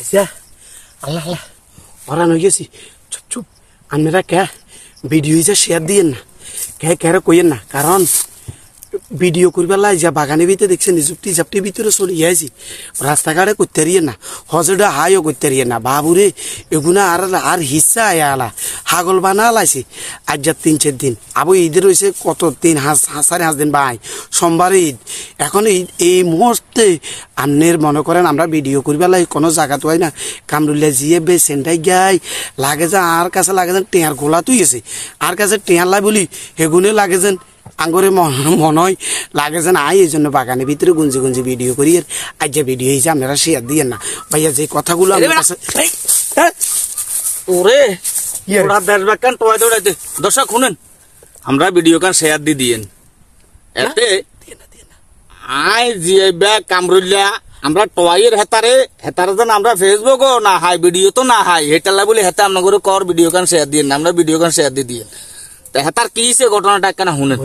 আচ্ছা আল্লাহ আল্লাহ ওরান হয়ে গেছি চুপ চুপ আপনারা কে ভিডিও যা শেয়ার দিয়েন না কে কেরা কইেন না কারণ ভিডিও করবার লাই যা বাগানের ভিতরে দেখছেন যুক্তি জাপটির ভিতরে চলে গিয়েছি রাস্তাঘাটে করতে পারিয়ে না হজটা হাইও করতে পারিয়ে না বাবুরে এগুনা আর হিসা আলা হাগল বানা লাইছে আজ যা 3-4 দিন আবু ঈদের হয়েছে কত দিন 5.5 দিন ভাই সোমবার ঈদ এখন এই মুহূর্তে আপনার মনে করেন আমরা ভিডিও করবার লাই কোনো জায়গা তো হয় না কামরুলিয়া জিয়ে বে সেন্টাই গাই লাগে যা আর কাছে লাগে যেন টেঁয়ার গোলা তুই আছে আর কাছে টেঁয়ার লাই বলি হেগুনে লাগে যেন আঙ্গরে মনে হয় লাগে যেন এই জন্য বাগানের ভিতরে গুঞ্জি গুঞ্জি ভিডিও করি আজ যে ভিডিও হয়েছে আপনারা শেয়ার দিয়েন না ভাইয়া যে কথাগুলো আমার কাছে ওরে ওরা দেশবাগান টয় দৌড়াইতে দর্শক শুনেন আমরা ভিডিও কান শেয়ার দিয়েন এতে আই জিয়া কামরুলিয়া আমরা টয়ের হেতারে যেন আমরা ফেসবুকও না হাই ভিডিও তো না হাই হেটালা বলে হেতা আপনার কর ভিডিও কান শেয়ার দিয়েন না আমরা ভিডিও কান শেয়ার দিয়ে হেতার কি সে ঘটনাটা কেন শুনেন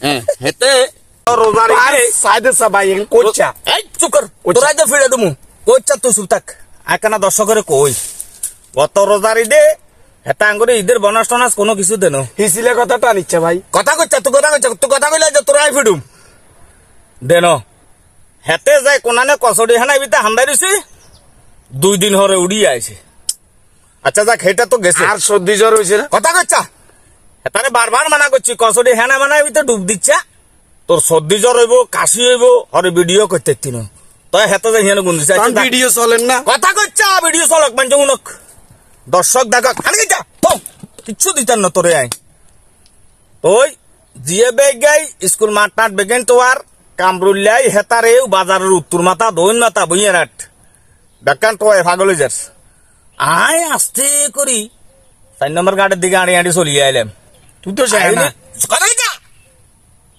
হ্যাঁ হেতে রোজার সাইদে সবাই কোচ্চা এই চুপ কর তোরা যে ফিরে দমু কোচ্চা তুই চুপ থাক আকানা দর্শকের কই গত রোজার ঈদে হেতা আঙ্গুরে ঈদের বোনাস টোনাস কোনো কিছু দেন হিসিলে কথাটা নিচ্ছে ভাই কথা কইছা তুই কথা কইলে যে তোরাই ফিডুম দেন হেতে যায় কোনানে কসড়ি হানাই বিতে হান্দাই দিছি 2 দিন হরে উড়ি আইছে আচ্ছা যা খেটা তো গেছে আর সর্দি জ্বর হইছে না কথা কইছা হেতারে বারবার মানা করছি কসড়ি হানা মানাই বিতে ডুব দিচ্ছা তোর সর্দি জ্বর হইব কাশি হইব হরে ভিডিও করতে তিন তাই হেতা যাই হিয়ানে গুনদিছে ভিডিও চলেন না কথা কইছা ভিডিও চলক মানে উনক দর্শক দেখা খালি যা তো কিচ্ছু দিতেন না তোরে আই ওই জিয়ে বেগ গাই স্কুল মাঠ টাট বেগেন তো আর কামরুলিয়াই হেতারে বাজারের উত্তর মাথা দইন মাথা বইয়ারাট বেকান তো ফাগল যাস আই আস্তে করি 4 নম্বর গাড়ির দিকে আড়ি আড়ি চলিয়ে আইলাম তুই তো যাই না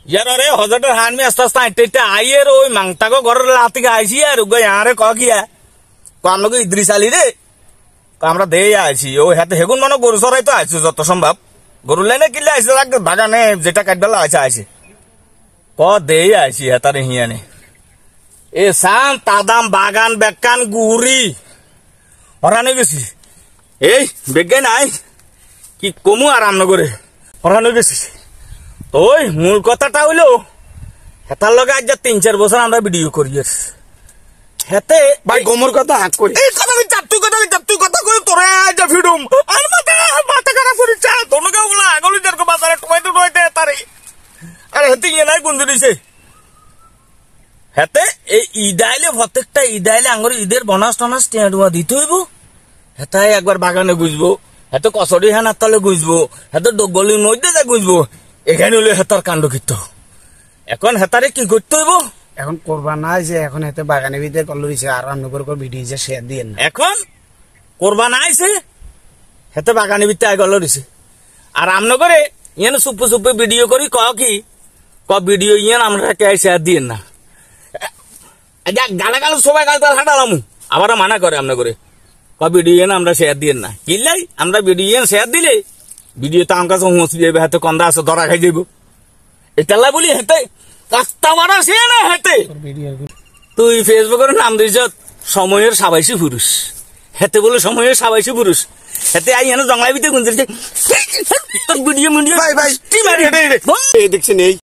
ইয়ার রে হজরটের হানমি আস্তে আস্তে আইতে আইয়ের ওই মাংতাগো ঘরের লাতিকে আইছি আর গই আরে ক কিয়া ক আমলোকে ইদ্রিস আলী রে আমরা দেই আইছি ও হাতে হেগুন মানে গরু সরাই তো আইছি যত সম্ভব গরু লাইনে কিলে আইছে বাগানে যেটা কাটবেলা আইছে ক দেই আইছি হেতারে হিয়ানে এ সান তাদাম বাগান বেকান গুড়ি হরানো গেছি এই বেগাই নাই কি কমু আর রামনগরে হরানো গেছি ওই মূল কথাটা হইলো হেতার লগে আজ 3-4 বছর আমরা ভিডিও করি হেতে ভাই গোমর কথা হাত করি এই কথা তুই কথা কই তোরে আজ ফিডুম আর মাথা খারাপ করিস তোমরা বলা আগলি যারকো বাজারে টমেটো রইতে তারে আরে হেতে ইয়ে নাই গুন দিছে হেতে এই ঈদাইলে প্রত্যেকটা ঈদাইলে আঙ্গুর ঈদের বোনাস টোনাস টেঁড়ুয়া দিতে হইব হেতাই একবার বাগানে গুজবো হেতে কসড়ি হানার তলে গুজবো হেতে গলির মধ্যে যা গুজবো এখানে হলে হেতার কাণ্ড কীর্ত এখন হেতারে কি করতে হইব এখন করবা না যে এখন হেতে বাগানের ভিতরে কল দিছে আর রান্নগর ভিডিও যে শেয়ার দিয়েন না এখন করবা না আইছে হেতে বাগানের ভিতরে আই গল দিছে আর রামনগরে ইয়ান সুপ্পু সুপ্পু ভিডিও করি কি ভিডিও ইয়ান আমরা কে শেয়ার দিয়েন না গালা গাল সবাই গাল তাল হাঁটালাম আবার মানা করে আমরা করে ভিডিও ইয়ান আমরা শেয়ার দিয়েন না কিনলাই আমরা ভিডিও ইয়ান শেয়ার দিলে ভিডিও তো আমার কাছে হুঁসি যাবে হাতে কন্দা আছে ধরা খাই যাইব এটালা বলি হেতে রাস্তা মারা সে না হেতে তুই ফেসবুকের নাম দিয়েছ সময়ের সাবাইশি পুরুষ হেতে বলে সময়ের সাবাইশি পুরুষ হেতে আই এনে জঙ্গলাই ভিতরে গুঞ্জে ভিডিও ভাই ভাই দেখছেন এই